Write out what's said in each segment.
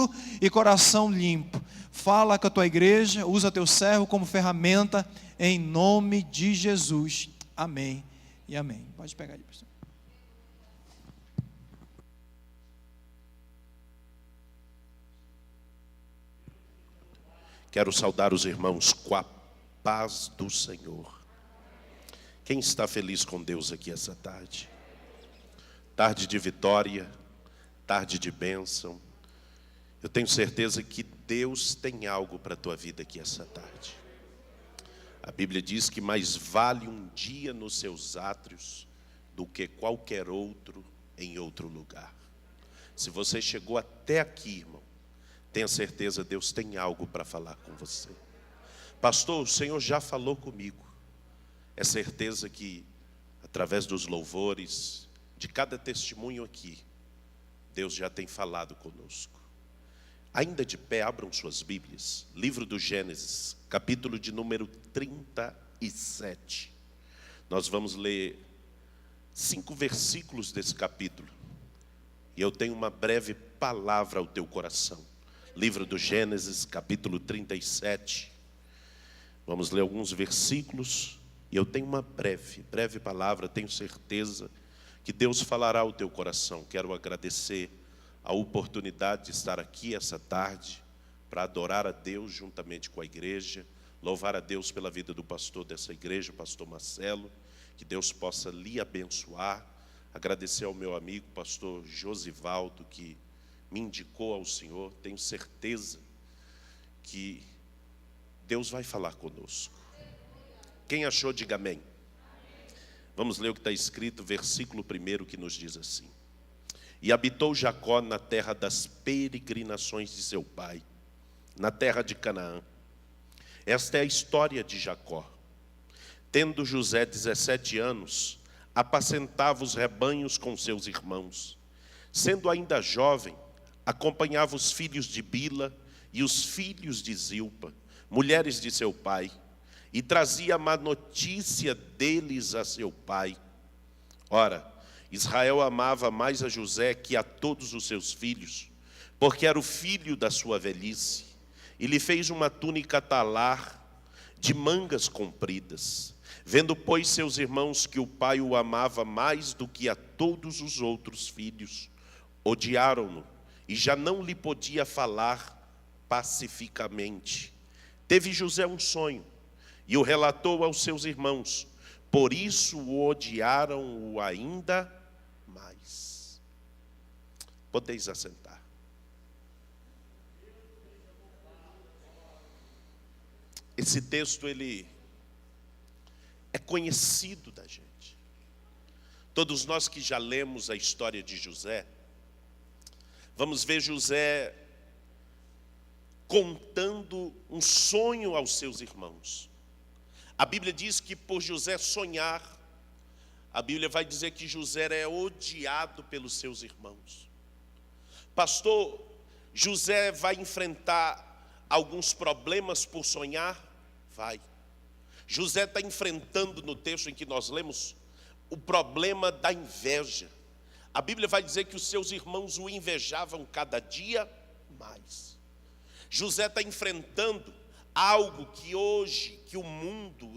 puro e coração limpo. Fala com a tua igreja, usa teu servo como ferramenta, em nome de Jesus. Amém e amém. Pode pegar aí, pastor. Quero saudar os irmãos com a paz do Senhor. Quem está feliz com Deus aqui essa tarde? Tarde de vitória, tarde de bênção. Eu tenho certeza que Deus tem algo para a tua vida aqui essa tarde. A Bíblia diz que mais vale um dia nos seus átrios do que qualquer outro em outro lugar. Se você chegou até aqui, irmão, tenha certeza, Deus tem algo para falar com você. Pastor, o Senhor já falou comigo. É certeza que, através dos louvores, de cada testemunho aqui, Deus já tem falado conosco. Ainda de pé, abram suas Bíblias. Livro do Gênesis, capítulo de número 37. Nós vamos ler 5 versículos desse capítulo. E eu tenho uma breve palavra ao teu coração. Livro do Gênesis, capítulo 37. Vamos ler alguns versículos. E eu tenho uma breve palavra. Tenho certeza que Deus falará ao teu coração. Quero agradecer a oportunidade de estar aqui essa tarde para adorar a Deus juntamente com a igreja, louvar a Deus pela vida do pastor dessa igreja, o pastor Marcelo, que Deus possa lhe abençoar. Agradecer ao meu amigo, pastor Josivaldo, que me indicou ao Senhor. Tenho certeza que Deus vai falar conosco. Quem achou, diga amém. Vamos ler o que está escrito, versículo 1, que nos diz assim: E habitou Jacó na terra das peregrinações de seu pai, na terra de Canaã. Esta é a história de Jacó. Tendo José 17 anos, apacentava os rebanhos com seus irmãos. Sendo ainda jovem, acompanhava os filhos de Bila e os filhos de Zilpa, mulheres de seu pai, e trazia má notícia deles a seu pai. Ora, Israel amava mais a José que a todos os seus filhos, porque era o filho da sua velhice, e lhe fez uma túnica talar de mangas compridas. Vendo, pois, seus irmãos que o pai o amava mais do que a todos os outros filhos, odiaram-no, e já não lhe podia falar pacificamente. Teve José um sonho, e o relatou aos seus irmãos, por isso o odiaram-o ainda mais. Podeis assentar. Esse texto, ele é conhecido da gente. Todos nós que já lemos a história de José, vamos ver José contando um sonho aos seus irmãos. A Bíblia diz que por José sonhar, a Bíblia vai dizer que José é odiado pelos seus irmãos. Pastor, José vai enfrentar alguns problemas por sonhar? Vai. José está enfrentando, no texto em que nós lemos, o problema da inveja. A Bíblia vai dizer que os seus irmãos o invejavam cada dia mais. José está enfrentando algo que hoje, que o mundo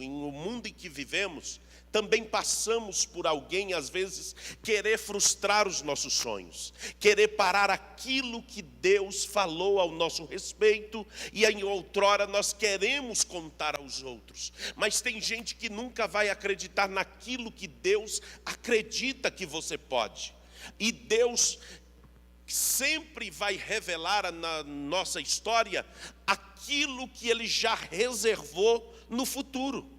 em que vivemos, também passamos por alguém, às vezes, querer frustrar os nossos sonhos, querer parar aquilo que Deus falou ao nosso respeito, e em outrora nós queremos contar aos outros. Mas tem gente que nunca vai acreditar naquilo que Deus acredita que você pode. E Deus sempre vai revelar na nossa história aquilo que Ele já reservou no futuro.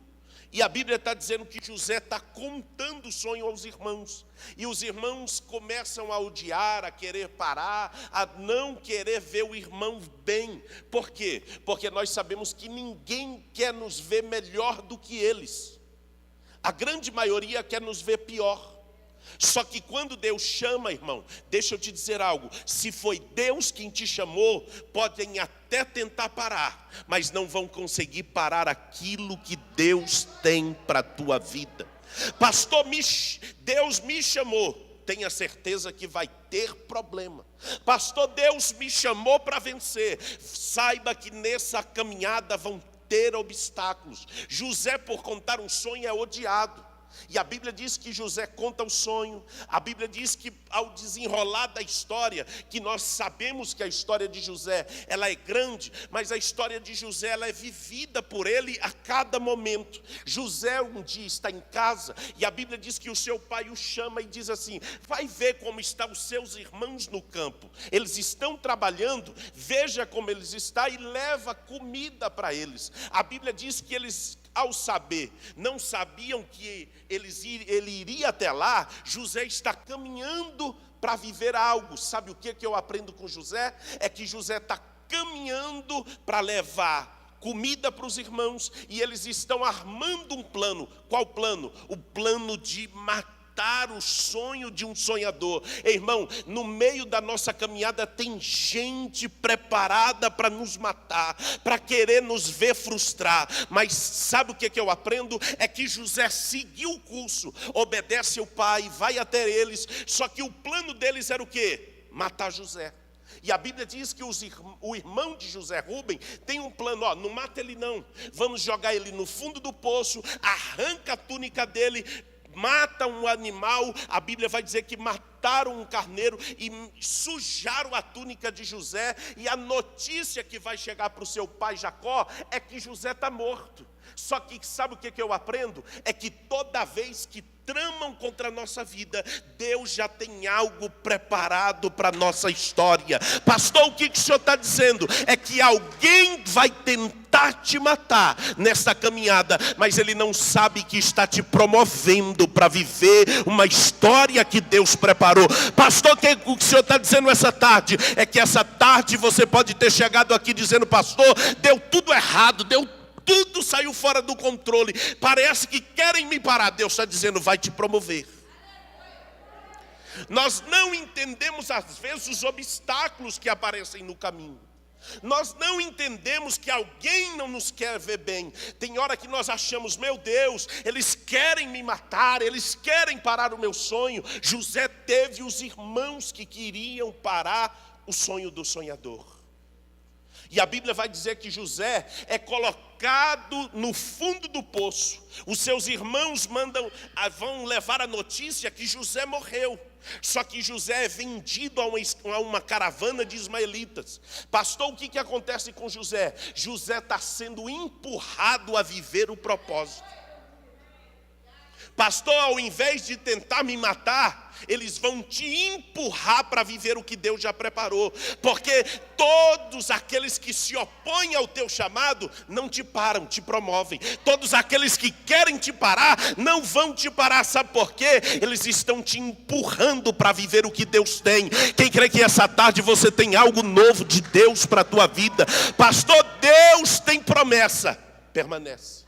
E a Bíblia está dizendo que José está contando o sonho aos irmãos. E os irmãos começam a odiar, a querer parar, a não querer ver o irmão bem. Por quê? Porque nós sabemos que ninguém quer nos ver melhor do que eles. A grande maioria quer nos ver pior. Só que quando Deus chama, irmão, deixa eu te dizer algo, se foi Deus quem te chamou, podem até tentar parar, mas não vão conseguir parar aquilo que Deus tem para a tua vida. Pastor, Deus me chamou, tenha certeza que vai ter problema. Pastor, Deus me chamou para vencer. Saiba que nessa caminhada vão ter obstáculos. José, por contar um sonho, é odiado. E a Bíblia diz que José conta o sonho. A Bíblia diz que ao desenrolar da história, que nós sabemos que a história de José, ela é grande, mas a história de José, ela é vivida por ele a cada momento. José um dia está em casa e a Bíblia diz que o seu pai o chama e diz assim: vai ver como estão os seus irmãos no campo. Eles estão trabalhando, veja como eles estão e leva comida para eles. A Bíblia diz que eles, ao saber, não sabiam que ele iria até lá. José está caminhando para viver algo. Sabe o que eu aprendo com José? É que José está caminhando para levar comida para os irmãos, e eles estão armando um plano. Qual plano? O plano de matar o sonho de um sonhador. Irmão, no meio da nossa caminhada tem gente preparada para nos matar, para querer nos ver frustrar. Mas sabe o que eu aprendo? É que José seguiu o curso, obedece ao pai, vai até eles. Só que o plano deles era o quê? Matar José. E a Bíblia diz que o irmão de José, Rubem, tem um plano: não mata ele não, vamos jogar ele no fundo do poço, arranca a túnica dele, mata um animal. A Bíblia vai dizer que mataram um carneiro e sujaram a túnica de José. E a notícia que vai chegar para o seu pai Jacó é que José está morto. Só que sabe o que eu aprendo? É que toda vez que tramam contra a nossa vida, Deus já tem algo preparado para a nossa história. Pastor, o que o senhor está dizendo? É que alguém vai tentar te matar nessa caminhada, mas ele não sabe que está te promovendo para viver uma história que Deus preparou. Pastor, o que o senhor está dizendo essa tarde? É que essa tarde você pode ter chegado aqui dizendo: pastor, deu tudo errado, tudo saiu fora do controle, parece que querem me parar. Deus está dizendo: vai te promover. Nós não entendemos às vezes os obstáculos que aparecem no caminho. Nós não entendemos que alguém não nos quer ver bem. Tem hora que nós achamos: meu Deus, eles querem me matar, eles querem parar o meu sonho. José teve os irmãos que queriam parar o sonho do sonhador. E a Bíblia vai dizer que José é colocado no fundo do poço. Os seus irmãos vão levar a notícia que José morreu. Só que José é vendido a uma caravana de ismaelitas. Pastor, o que acontece com José? José está sendo empurrado a viver o propósito. Pastor, ao invés de tentar me matar, eles vão te empurrar para viver o que Deus já preparou. Porque todos aqueles que se opõem ao teu chamado não te param, te promovem. Todos aqueles que querem te parar não vão te parar. Sabe por quê? Eles estão te empurrando para viver o que Deus tem. Quem crê que essa tarde você tem algo novo de Deus para a tua vida? Pastor, Deus tem promessa, permanece.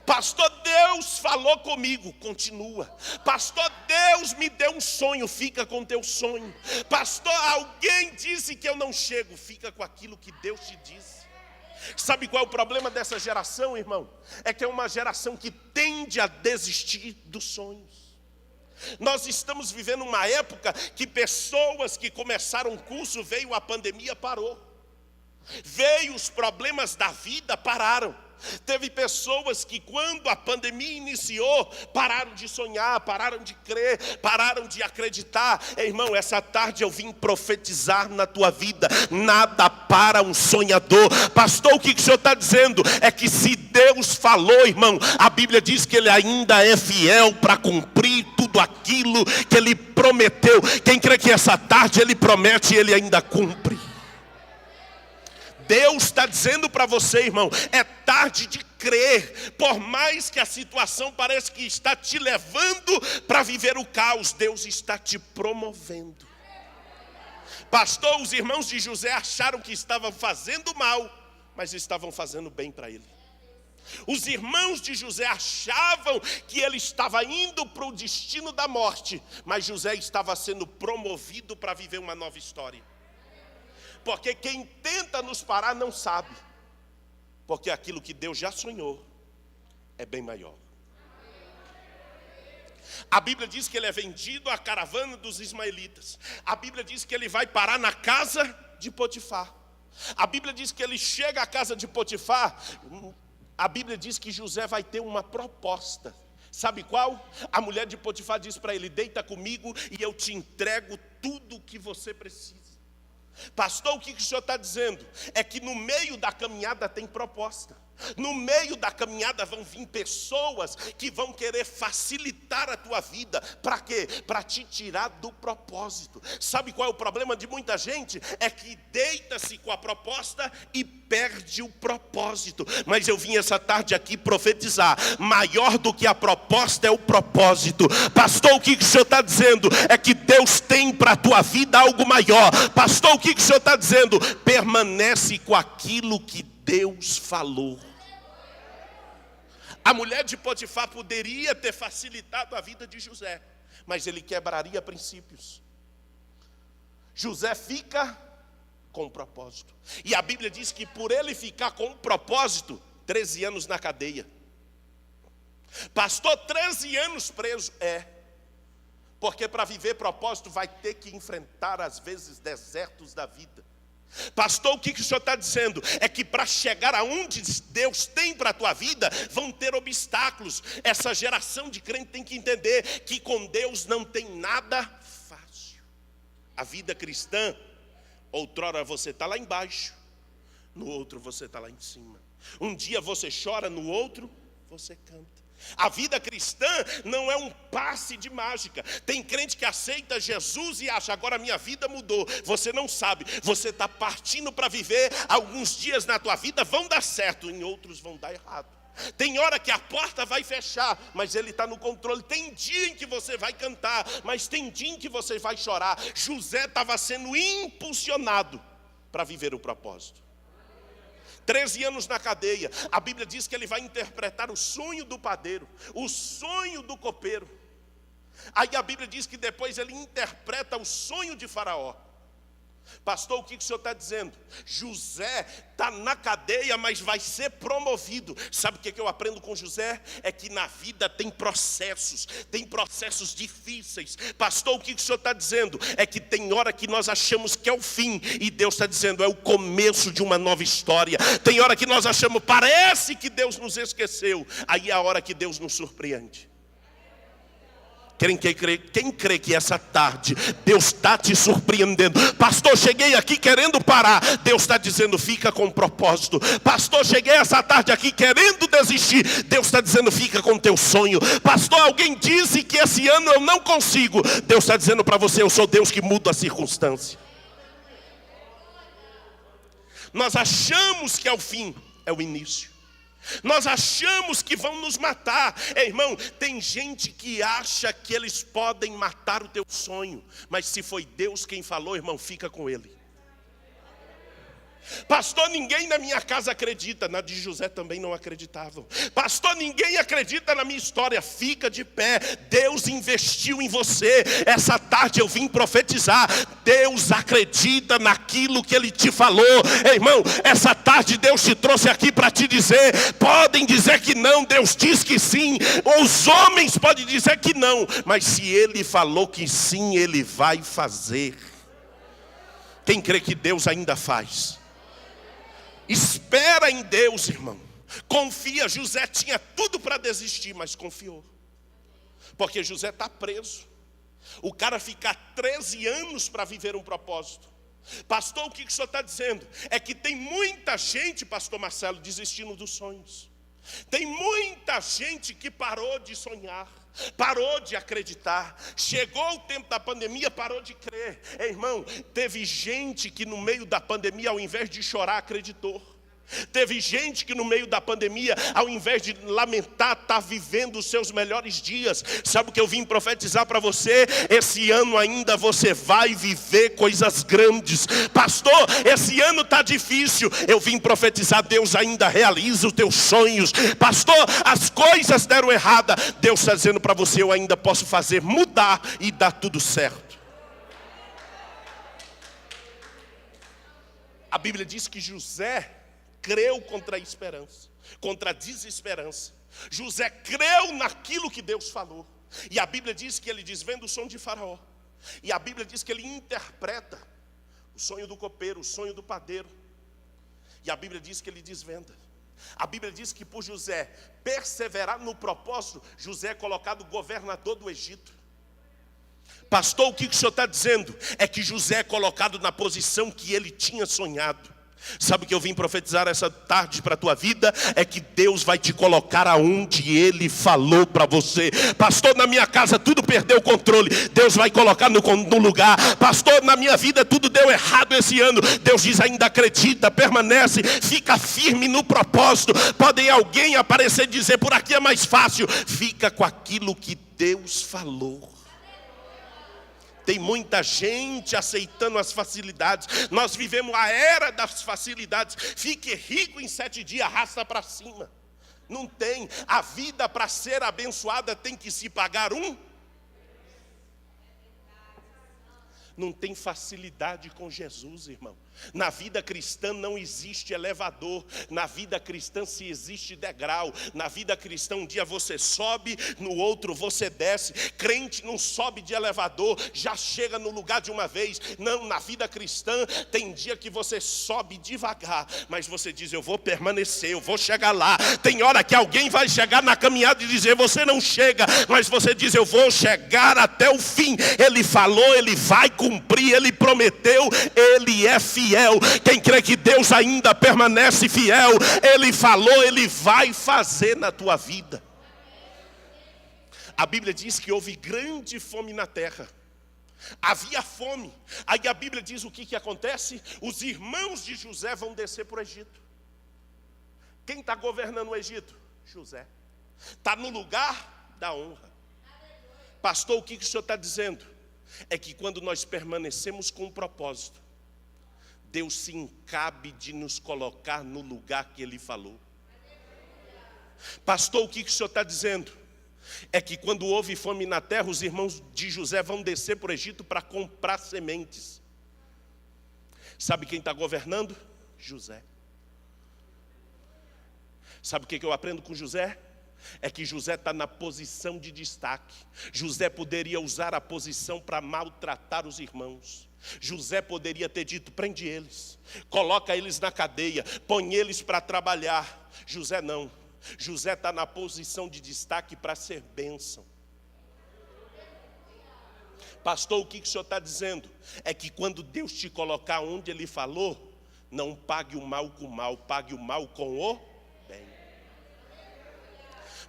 Pastor, Deus falou comigo, continua. Pastor, Deus me deu um sonho, fica com teu sonho. Pastor, alguém disse que eu não chego, fica com aquilo que Deus te disse. Sabe qual é o problema dessa geração, irmão? É que é uma geração que tende a desistir dos sonhos. Nós estamos vivendo uma época que pessoas que começaram um curso, veio a pandemia, parou. Veio os problemas da vida, pararam. Teve pessoas que quando a pandemia iniciou, pararam de sonhar, pararam de crer, pararam de acreditar. Irmão, essa tarde eu vim profetizar na tua vida: nada para um sonhador. Pastor, o que o senhor está dizendo? É que se Deus falou, irmão, a Bíblia diz que Ele ainda é fiel para cumprir tudo aquilo que Ele prometeu. Quem crê que essa tarde Ele promete e Ele ainda cumpre? Deus está dizendo para você, irmão, é tarde de crer. Por mais que a situação pareça que está te levando para viver o caos, Deus está te promovendo. Pastor, os irmãos de José acharam que estavam fazendo mal, mas estavam fazendo bem para ele. Os irmãos de José achavam que ele estava indo para o destino da morte, mas José estava sendo promovido para viver uma nova história. Porque quem tenta nos parar não sabe. Porque aquilo que Deus já sonhou é bem maior. A Bíblia diz que ele é vendido à caravana dos ismaelitas. A Bíblia diz que ele vai parar na casa de Potifar. A Bíblia diz que ele chega à casa de Potifar. A Bíblia diz que José vai ter uma proposta. Sabe qual? A mulher de Potifar diz para ele: deita comigo e eu te entrego tudo o que você precisa. Pastor, o que o senhor está dizendo? É que no meio da caminhada tem proposta. No meio da caminhada vão vir pessoas que vão querer facilitar a tua vida. Para quê? Para te tirar do propósito. Sabe qual é o problema de muita gente? É que deita-se com a proposta e perde o propósito. Mas eu vim essa tarde aqui profetizar: maior do que a proposta é o propósito. Pastor, o que o senhor está dizendo? É que Deus tem para a tua vida algo maior. Pastor, o que o senhor está dizendo? Permanece com aquilo que Deus falou. A mulher de Potifar poderia ter facilitado a vida de José, mas ele quebraria princípios. José fica com um propósito. E a Bíblia diz que por ele ficar com um propósito, 13 anos na cadeia. Pastor, 13 anos preso? Porque para viver propósito vai ter que enfrentar às vezes desertos da vida. Pastor, o que o senhor está dizendo? É que para chegar aonde Deus tem para a tua vida, vão ter obstáculos. Essa geração de crente tem que entender que com Deus não tem nada fácil. A vida cristã, outrora você está lá embaixo, no outro você está lá em cima. Um dia você chora, no outro você canta. A vida cristã não é um passe de mágica. Tem crente que aceita Jesus e acha: agora minha vida mudou. Você não sabe, você está partindo para viver. Alguns dias na tua vida vão dar certo, em outros vão dar errado. Tem hora que a porta vai fechar, mas Ele está no controle. Tem dia em que você vai cantar, mas tem dia em que você vai chorar. José estava sendo impulsionado para viver o propósito. 13 anos na cadeia. A Bíblia diz que ele vai interpretar o sonho do padeiro, o sonho do copeiro. Aí a Bíblia diz que depois ele interpreta o sonho de Faraó. Pastor, o que o senhor está dizendo? José está na cadeia, mas vai ser promovido. Sabe o que eu aprendo com José? É que na vida tem processos difíceis. Pastor, o que o senhor está dizendo? É que tem hora que nós achamos que é o fim, e Deus está dizendo: é o começo de uma nova história. Tem hora que nós achamos, parece que Deus nos esqueceu. Aí é a hora que Deus nos surpreende. Quem crê que essa tarde Deus está te surpreendendo? Pastor, cheguei aqui querendo parar. Deus está dizendo: fica com propósito. Pastor, cheguei essa tarde aqui querendo desistir. Deus está dizendo: fica com teu sonho. Pastor, alguém disse que esse ano eu não consigo. Deus está dizendo para você: eu sou Deus que muda a circunstância. Nós achamos que é o fim, é o início. Nós achamos que vão nos matar. Irmão, tem gente que acha que eles podem matar o teu sonho, mas se foi Deus quem falou, irmão, fica com ele. Pastor, ninguém na minha casa acredita. Na de José também não acreditavam. Pastor, ninguém acredita na minha história. Fica de pé, Deus investiu em você. Essa tarde eu vim profetizar: Deus acredita naquilo que Ele te falou. Irmão, essa tarde Deus te trouxe aqui para te dizer: podem dizer que não, Deus diz que sim. Os homens podem dizer que não, mas se Ele falou que sim, Ele vai fazer. Quem crê que Deus ainda faz? Espera em Deus, irmão. Confia. José tinha tudo para desistir, mas confiou. Porque José está preso. O cara fica 13 anos para viver um propósito. Pastor, o que o senhor está dizendo? É que tem muita gente, pastor Marcelo, desistindo dos sonhos. Tem muita gente que parou de sonhar, parou de acreditar. Chegou o tempo da pandemia, parou de crer. Irmão, teve gente que no meio da pandemia, ao invés de chorar, acreditou. Teve gente que no meio da pandemia, ao invés de lamentar, está vivendo os seus melhores dias. Sabe o que eu vim profetizar para você? Esse ano ainda você vai viver coisas grandes. Pastor, esse ano está difícil. Eu vim profetizar: Deus ainda realiza os teus sonhos. Pastor, as coisas deram errada. Deus está dizendo para você: eu ainda posso fazer mudar e dar tudo certo. A Bíblia diz que José creu contra a esperança, contra a desesperança. José creu naquilo que Deus falou. E a Bíblia diz que ele desvenda o sonho de Faraó. E a Bíblia diz que ele interpreta o sonho do copeiro, o sonho do padeiro. E a Bíblia diz que ele desvenda. A Bíblia diz que por José perseverar no propósito, José é colocado governador do Egito. Pastor, o que o senhor está dizendo? É que José é colocado na posição que ele tinha sonhado. Sabe o que eu vim profetizar essa tarde para a tua vida? É que Deus vai te colocar aonde Ele falou para você. Pastor, na minha casa tudo perdeu o controle, Deus vai colocar no lugar. Pastor, na minha vida tudo deu errado esse ano, Deus diz: ainda acredita, permanece, fica firme no propósito. Podem alguém aparecer e dizer: por aqui é mais fácil. Fica com aquilo que Deus falou. Tem muita gente aceitando as facilidades. Nós vivemos a era das facilidades. Fique rico em 7 dias, arrasta para cima. Não tem. A vida, para ser abençoada, tem que se pagar Não tem facilidade com Jesus, irmão. Na vida cristã não existe elevador. Na vida cristã se existe degrau. Na vida cristã um dia você sobe, no outro você desce. Crente não sobe de elevador, já chega no lugar de uma vez. Não, na vida cristã tem dia que você sobe devagar, mas você diz: eu vou permanecer, eu vou chegar lá. Tem hora que alguém vai chegar na caminhada e dizer: você não chega, mas você diz: eu vou chegar até o fim. Ele falou, ele vai cumprir, ele prometeu, ele é fiel. Quem crê que Deus ainda permanece fiel, Ele falou, Ele vai fazer na tua vida. A Bíblia diz que houve grande fome na terra. Havia fome. Aí a Bíblia diz o que acontece? Os irmãos de José vão descer para o Egito. Quem está governando o Egito? José. Está no lugar da honra. Pastor, o que o senhor está dizendo? É que quando nós permanecemos com um propósito, Deus se encabe de nos colocar no lugar que Ele falou. Pastor, o que o senhor está dizendo? É que quando houve fome na terra, os irmãos de José vão descer para o Egito para comprar sementes. Sabe quem está governando? José. Sabe o que eu aprendo com José? É que José está na posição de destaque. José poderia usar a posição para maltratar os irmãos. José poderia ter dito: prende eles, coloca eles na cadeia, põe eles para trabalhar. José não. José está na posição de destaque para ser bênção. Pastor, o que o senhor está dizendo? É que quando Deus te colocar onde Ele falou, não pague o mal com o mal, pague o mal com o bem.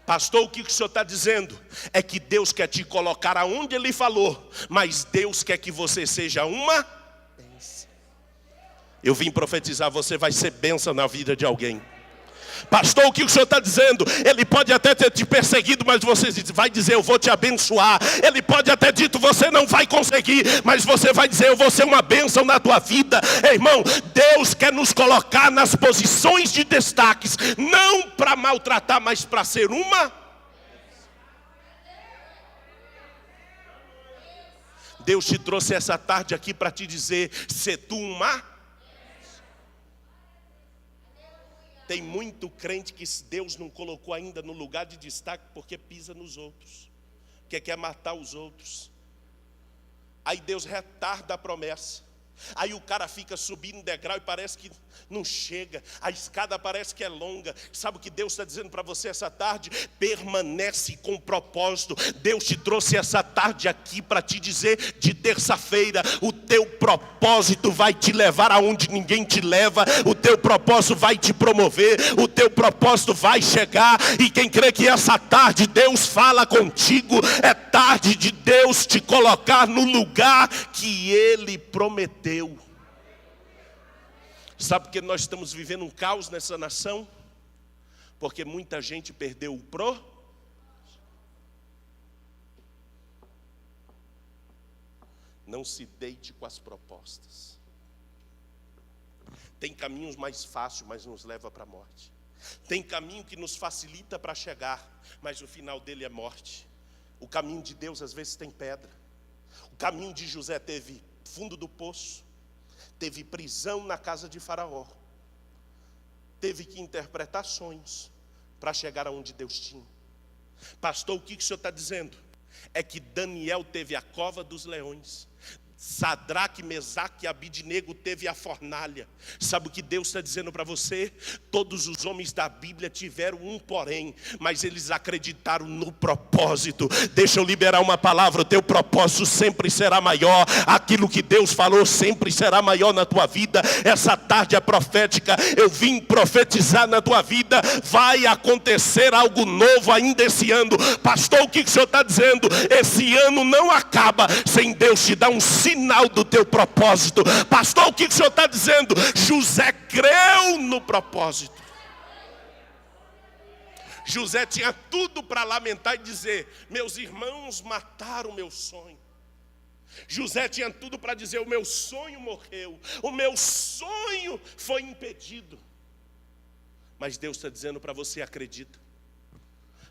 Pastor, o que o senhor está dizendo? É que Deus quer te colocar aonde Ele falou, mas Deus quer que você seja uma bênção. Eu vim profetizar: você vai ser bênção na vida de alguém. Pastor, o que o senhor está dizendo? Ele pode até ter te perseguido, mas você vai dizer: eu vou te abençoar. Ele pode até ter dito: você não vai conseguir, mas você vai dizer: eu vou ser uma bênção na tua vida. Irmão, Deus quer nos colocar nas posições de destaques, não para maltratar, mas para ser uma. Deus te trouxe essa tarde aqui para te dizer: se tu uma. Tem muito crente que Deus não colocou ainda no lugar de destaque porque pisa nos outros, porque quer matar os outros. Aí Deus retarda a promessa. Aí o cara fica subindo degrau e parece que não chega. A escada parece que é longa. Sabe o que Deus está dizendo para você essa tarde? Permanece com propósito. Deus te trouxe essa tarde aqui para te dizer: de terça-feira, o teu propósito vai te levar aonde ninguém te leva. O teu propósito vai te promover. O teu propósito vai chegar. E quem crê que essa tarde Deus fala contigo, é tarde de Deus te colocar no lugar que Ele prometeu. Sabe por que nós estamos vivendo um caos nessa nação? Porque muita gente perdeu o Não se deite com as propostas. Tem caminhos mais fáceis, mas nos leva para a morte. Tem caminho que nos facilita para chegar, mas o final dele é morte. O caminho de Deus às vezes tem pedra. O caminho de José teve fundo do poço, teve prisão na casa de Faraó, teve que interpretar sonhos para chegar aonde Deus tinha. Pastor, o que o senhor está dizendo? é que Daniel teve a cova dos leões. Sadraque, Mesaque e Abidnego teve a fornalha. Sabe o que Deus está dizendo para você? Todos os homens da Bíblia tiveram um porém, mas eles acreditaram no propósito. Deixa eu liberar uma palavra: o teu propósito sempre será maior. Aquilo que Deus falou sempre será maior na tua vida. Essa tarde é profética. Eu vim profetizar na tua vida. Vai acontecer algo novo ainda esse ano. Pastor, o que o senhor está dizendo? Esse ano não acaba sem Deus te dar um sinal do teu propósito. Pastor, o que o senhor está dizendo? José creu no propósito. José tinha tudo para lamentar e dizer: meus irmãos mataram o meu sonho. José tinha tudo para dizer: o meu sonho morreu, o meu sonho foi impedido. Mas Deus está dizendo para você: acredita.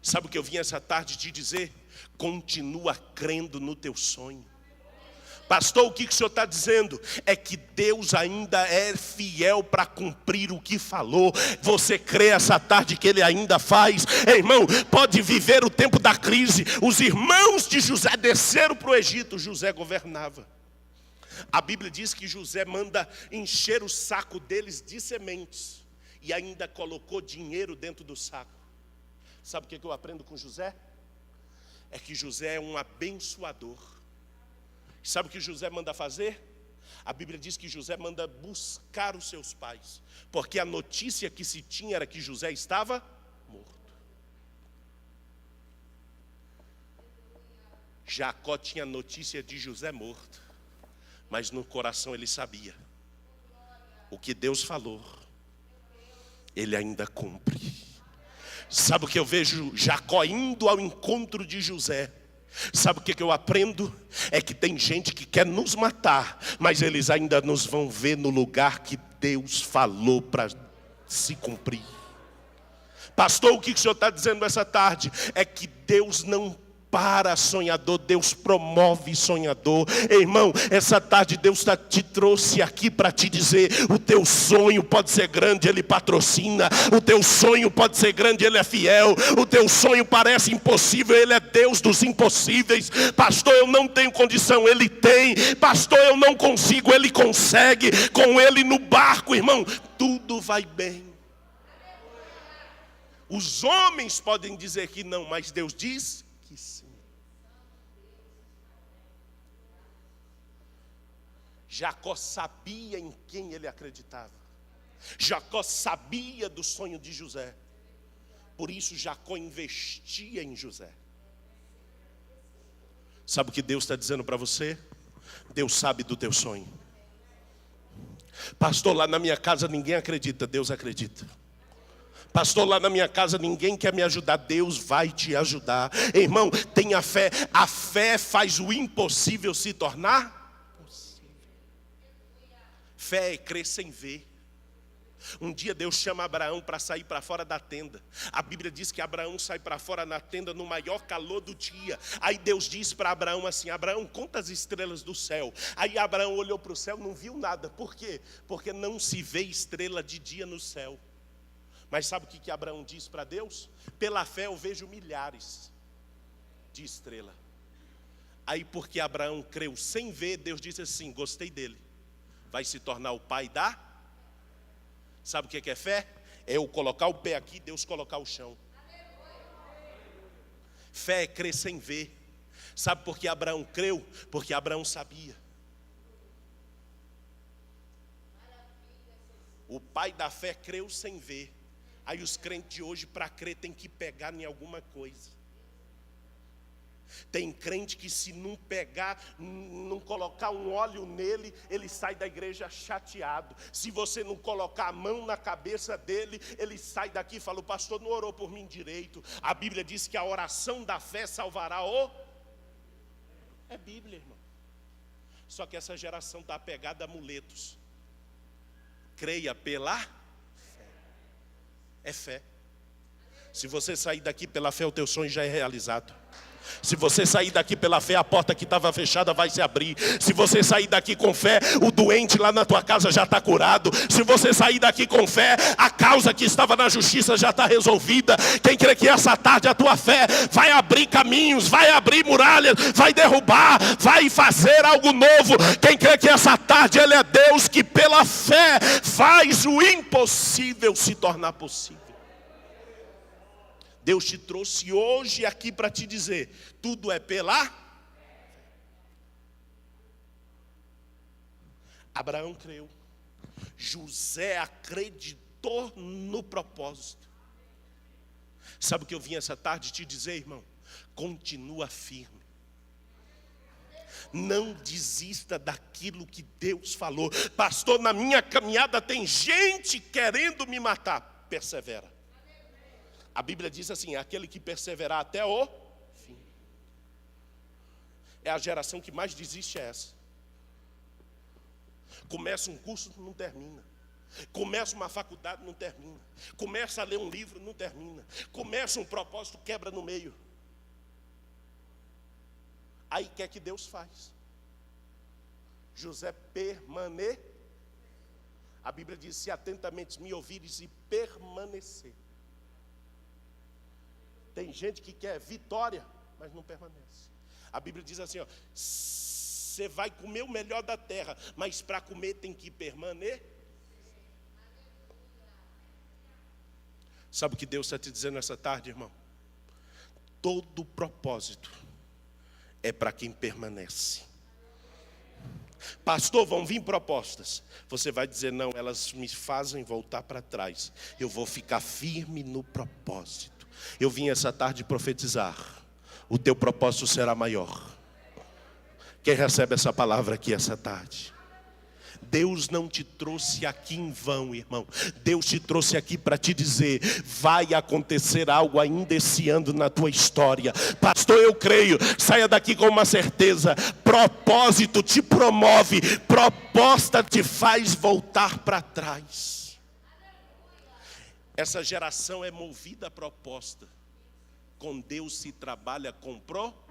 Sabe o que eu vim essa tarde te dizer? Continua crendo no teu sonho. Pastor, o que o senhor está dizendo? É que Deus ainda é fiel para cumprir o que falou. Você crê essa tarde que Ele ainda faz? Irmão, pode viver o tempo da crise. Os irmãos de José desceram para o Egito. José governava. A Bíblia diz que José manda encher o saco deles de sementes. E ainda colocou dinheiro dentro do saco. Sabe o que eu aprendo com José? É que José é um abençoador. Sabe o que José manda fazer? A Bíblia diz que José manda buscar os seus pais, porque a notícia que se tinha era que José estava morto. Jacó tinha notícia de José morto, mas no coração ele sabia: o que Deus falou, Ele ainda cumpre. Sabe o que eu vejo? Jacó indo ao encontro de José. Sabe o que eu aprendo? É que tem gente que quer nos matar, mas eles ainda nos vão ver no lugar que Deus falou para se cumprir. Pastor, o que o senhor está dizendo essa tarde? É que Deus não para sonhador, Deus promove sonhador. Irmão, essa tarde Deus te trouxe aqui para te dizer: o teu sonho pode ser grande, Ele patrocina. O teu sonho pode ser grande, Ele é fiel. O teu sonho parece impossível, Ele é Deus dos impossíveis. Pastor, eu não tenho condição, Ele tem. Pastor, eu não consigo, Ele consegue. Com Ele no barco, irmão, tudo vai bem. Os homens podem dizer que não, mas Deus diz que sim. Jacó sabia em quem ele acreditava. Jacó sabia do sonho de José. Por isso Jacó investia em José. Sabe o que Deus está dizendo para você? Deus sabe do teu sonho. Pastor, lá na minha casa ninguém acredita. Deus acredita. Pastor, lá na minha casa ninguém quer me ajudar. Deus vai te ajudar. Irmão, tenha fé. A fé faz o impossível se tornar possível. Fé é crer sem ver. Um dia Deus chama Abraão para sair para fora da tenda. A Bíblia diz que Abraão sai para fora na tenda no maior calor do dia. Aí Deus diz para Abraão assim: Abraão, conta as estrelas do céu. Aí Abraão olhou para o céu, não viu nada. Por quê? Porque não se vê estrela de dia no céu. Mas sabe o que Abraão diz para Deus? Pela fé eu vejo milhares de estrelas. Aí porque Abraão creu sem ver, Deus disse assim: gostei dele, vai se tornar o pai da... Sabe o que é fé? É eu colocar o pé aqui, Deus colocar o chão. Fé é crer sem ver. Sabe por que Abraão creu? Porque Abraão sabia. O pai da fé creu sem ver. Aí os crentes de hoje, para crer, tem que pegar em alguma coisa. Tem crente que se não pegar, não colocar um óleo nele, ele sai da igreja chateado. Se você não colocar a mão na cabeça dele, ele sai daqui e fala: o pastor não orou por mim direito. A Bíblia diz que a oração da fé salvará o... É Bíblia, irmão. Só que essa geração está apegada a amuletos. Creia pela fé. É fé. Se você sair daqui pela fé, o teu sonho já é realizado. Se você sair daqui pela fé, a porta que estava fechada vai se abrir. Se você sair daqui com fé, o doente lá na tua casa já está curado. Se você sair daqui com fé, a causa que estava na justiça já está resolvida. Quem crê que essa tarde a tua fé vai abrir caminhos, vai abrir muralhas, vai derrubar, vai fazer algo novo. Quem crê que essa tarde Ele é Deus que pela fé faz o impossível se tornar possível. Deus te trouxe hoje aqui para te dizer, tudo é pela... Abraão creu, José acreditou no propósito. Sabe o que eu vim essa tarde te dizer, irmão? Continua firme. Não desista daquilo que Deus falou. Pastor, na minha caminhada tem gente querendo me matar. Persevera. A Bíblia diz assim, aquele que perseverar até o fim. É a geração que mais desiste, é essa. Começa um curso, não termina. Começa uma faculdade, não termina. Começa a ler um livro, não termina. Começa um propósito, quebra no meio. Aí quer que Deus faz. José permaneceu. A Bíblia diz, se atentamente me ouvires e permanecer. Tem gente que quer vitória, mas não permanece. A Bíblia diz assim, ó, você vai comer o melhor da terra, mas para comer tem que permanecer. Sabe o que Deus está te dizendo essa tarde, irmão? Todo propósito é para quem permanece. Pastor, vão vir propostas. Você vai dizer, não, elas me fazem voltar para trás. Eu vou ficar firme no propósito. Eu vim essa tarde profetizar. O teu propósito será maior. Quem recebe essa palavra aqui essa tarde? Deus não te trouxe aqui em vão, irmão. Deus te trouxe aqui para te dizer, vai acontecer algo ainda esse ano na tua história. Pastor, eu creio. Saia daqui com uma certeza. Propósito te promove. Proposta te faz voltar para trás. Essa geração é movida a proposta. Com Deus se trabalha com propósito.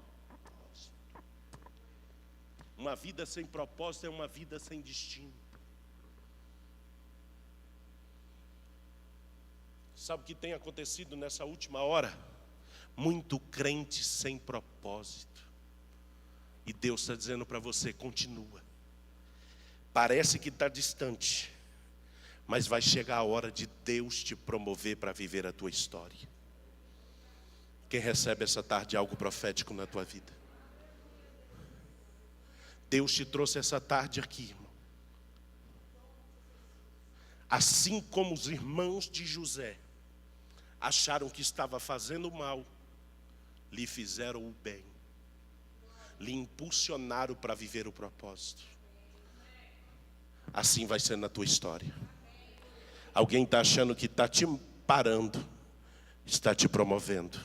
Uma vida sem propósito é uma vida sem destino. Sabe o que tem acontecido nessa última hora? Muito crente sem propósito. E Deus está dizendo para você, continua. Parece que está distante, mas vai chegar a hora de Deus te promover para viver a tua história. Quem recebe essa tarde algo profético na tua vida? Deus te trouxe essa tarde aqui, irmão. Assim como os irmãos de José acharam que estava fazendo mal, lhe fizeram o bem. Lhe impulsionaram para viver o propósito. Assim vai ser na tua história. Alguém está achando que está te parando, está te promovendo.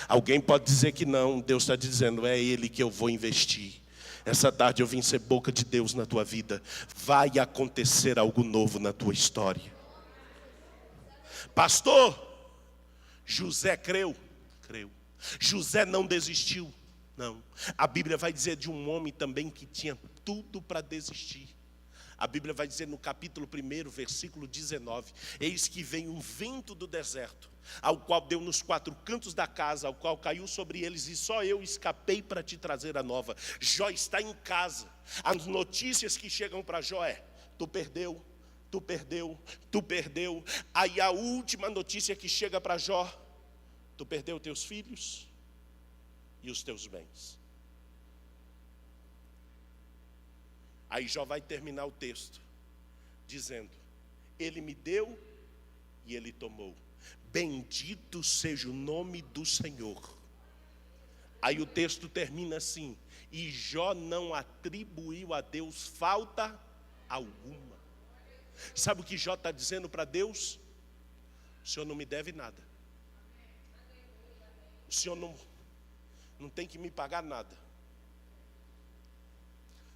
Alguém pode dizer que não, Deus está dizendo, é Ele que eu vou investir. Essa tarde eu vim ser boca de Deus na tua vida. Vai acontecer algo novo na tua história. Pastor, José creu. José não desistiu. Não. A Bíblia vai dizer de um homem também que tinha tudo para desistir. A Bíblia vai dizer no capítulo 1, versículo 19. Eis que vem um vento do deserto, ao qual deu nos 4 cantos da casa, ao qual caiu sobre eles, e só eu escapei para te trazer a nova. Jó está em casa. As notícias que chegam para Jó é, tu perdeu. Aí a última notícia que chega para Jó, tu perdeu teus filhos e os teus bens. Aí Jó vai terminar o texto dizendo, ele me deu e ele tomou. Bendito seja o nome do Senhor. Aí o texto termina assim, e Jó não atribuiu a Deus falta alguma. Sabe o que Jó está dizendo para Deus? O Senhor não me deve nada. O Senhor não tem que me pagar nada.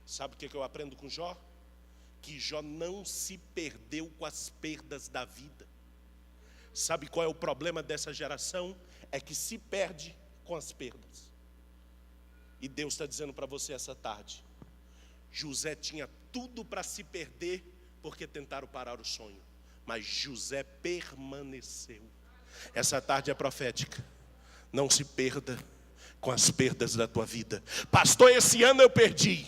Sabe o que eu aprendo com Jó? Que Jó não se perdeu com as perdas da vida. Sabe qual é o problema dessa geração? É que se perde com as perdas. E Deus está dizendo para você essa tarde: José tinha tudo para se perder, porque tentaram parar o sonho, mas José permaneceu. Essa tarde é profética. Não se perda com as perdas da tua vida. Pastor, esse ano eu perdi.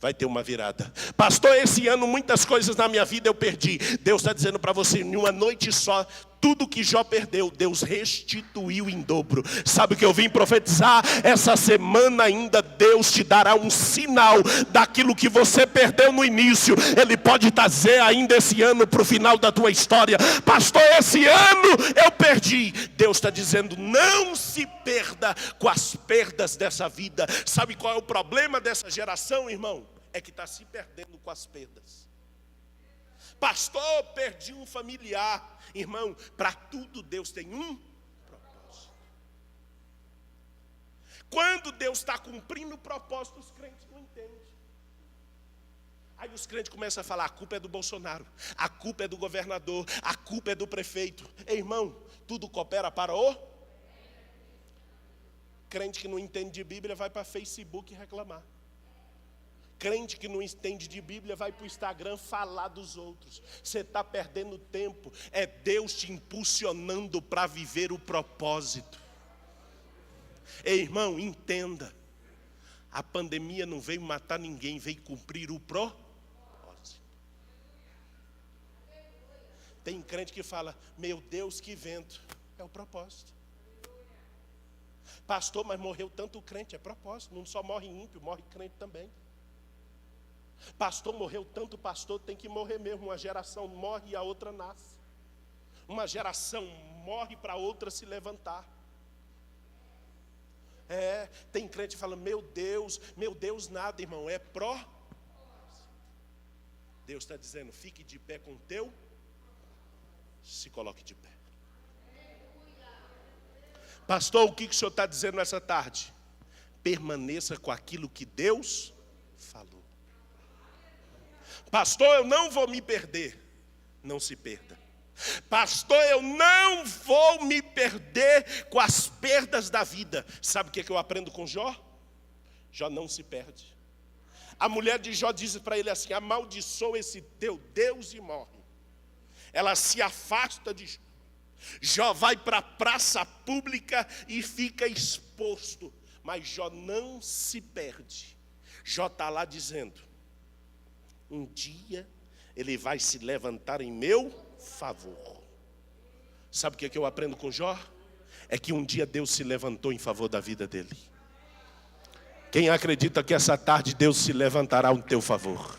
Vai ter uma virada. Pastor, esse ano muitas coisas na minha vida eu perdi. Deus está dizendo para você, em uma noite só, tudo que Jó perdeu, Deus restituiu em dobro. Sabe o que eu vim profetizar? Essa semana ainda Deus te dará um sinal daquilo que você perdeu no início. Ele pode trazer ainda esse ano para o final da tua história. Pastor, esse ano eu perdi. Deus está dizendo, não se perda com as perdas dessa vida. Sabe qual é o problema dessa geração, irmão? É que está se perdendo com as perdas. Pastor, perdi um familiar. Irmão, para tudo Deus tem um propósito. Quando Deus está cumprindo o propósito, os crentes não entendem. Aí os crentes começam a falar, a culpa é do Bolsonaro, a culpa é do governador, a culpa é do prefeito. Ei, irmão, tudo coopera para o... Crente que não entende de Bíblia vai para Facebook reclamar. Crente que não entende de Bíblia vai para o Instagram falar dos outros. Você está perdendo tempo. É Deus te impulsionando para viver o propósito. Ei, irmão, entenda. A pandemia não veio matar ninguém, veio cumprir o propósito. Tem crente que fala, meu Deus, que vento. É o propósito. Pastor, mas morreu tanto crente, é propósito. Não só morre ímpio, morre crente também. Pastor, morreu tanto pastor, tem que morrer mesmo. Uma geração morre e a outra nasce. Uma geração morre para a outra se levantar. Tem crente que fala, meu Deus nada, irmão, é propósito. Deus está dizendo, fique de pé com o teu, se coloque de pé. Pastor, o que o senhor está dizendo nessa tarde? Permaneça com aquilo que Deus falou. Pastor, eu não vou me perder. Não se perda. Pastor, eu não vou me perder com as perdas da vida. Sabe o que eu aprendo com Jó? Jó não se perde. A mulher de Jó diz para ele assim, amaldiçoa esse teu Deus e morre. Ela se afasta de Jó. Jó vai para a praça pública e fica exposto. Mas Jó não se perde. Jó está lá dizendo, um dia ele vai se levantar em meu favor. Sabe o que eu aprendo com Jó? É que um dia Deus se levantou em favor da vida dele. Quem acredita que essa tarde Deus se levantará em teu favor?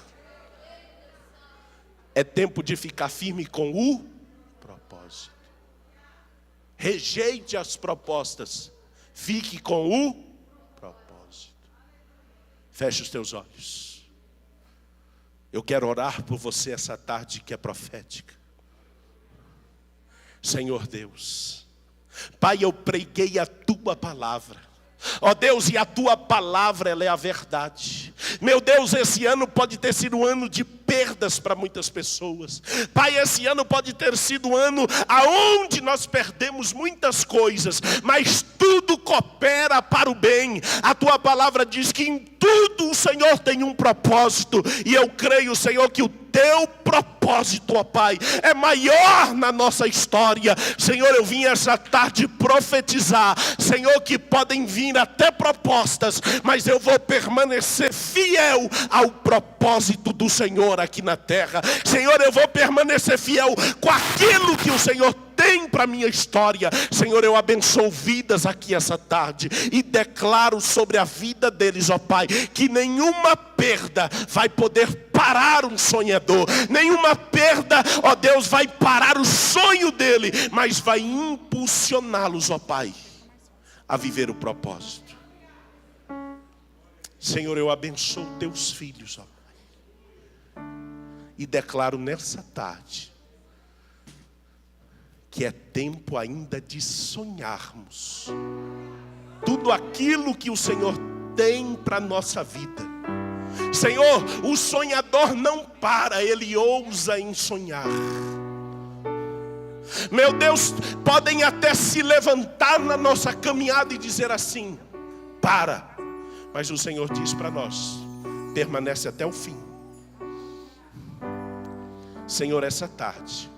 É tempo de ficar firme com o propósito. Rejeite as propostas. Fique com o propósito. Feche os teus olhos. Eu quero orar por você essa tarde que é profética. Senhor Deus, Pai, eu preguei a Tua palavra. Ó Deus, e a Tua palavra, ela é a verdade. Meu Deus, esse ano pode ter sido um ano de perdas para muitas pessoas. Pai, esse ano pode ter sido um ano aonde nós perdemos muitas coisas, mas tudo coopera para o bem. A Tua palavra diz que em tudo o Senhor tem um propósito. E eu creio, Senhor, que o Teu propósito, ó Pai, é maior na nossa história. Senhor, eu vim essa tarde profetizar, Senhor, que podem vir até propostas, mas eu vou permanecer fiel ao propósito do Senhor aqui na terra. Senhor, eu vou permanecer fiel com aquilo que o Senhor tem para a minha história. Senhor, eu abençoo vidas aqui essa tarde e declaro sobre a vida deles, ó Pai, que nenhuma perda vai poder parar um sonhador. Nenhuma perda, ó Deus, vai parar o sonho dele, mas vai impulsioná-los, ó Pai, a viver o propósito. Senhor, eu abençoo teus filhos, ó Pai, e declaro nessa tarde que é tempo ainda de sonharmos tudo aquilo que o Senhor tem para a nossa vida. Senhor, o sonhador não para, ele ousa em sonhar. Meu Deus, podem até se levantar na nossa caminhada e dizer assim, para. Mas o Senhor diz para nós: permanece até o fim. Senhor, essa tarde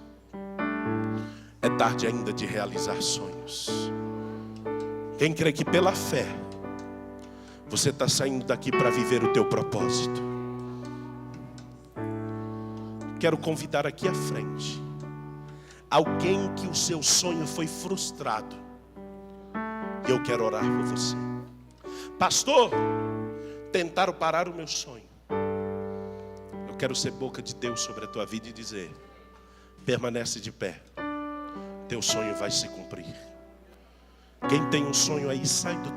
é tarde ainda de realizar sonhos. Quem crê que pela fé você está saindo daqui para viver o teu propósito? Quero convidar aqui à frente alguém que o seu sonho foi frustrado. E eu quero orar por você. Pastor, tentaram parar o meu sonho. Eu quero ser boca de Deus sobre a tua vida e dizer: permanece de pé, teu sonho vai se cumprir. Quem tem um sonho aí, sai do teu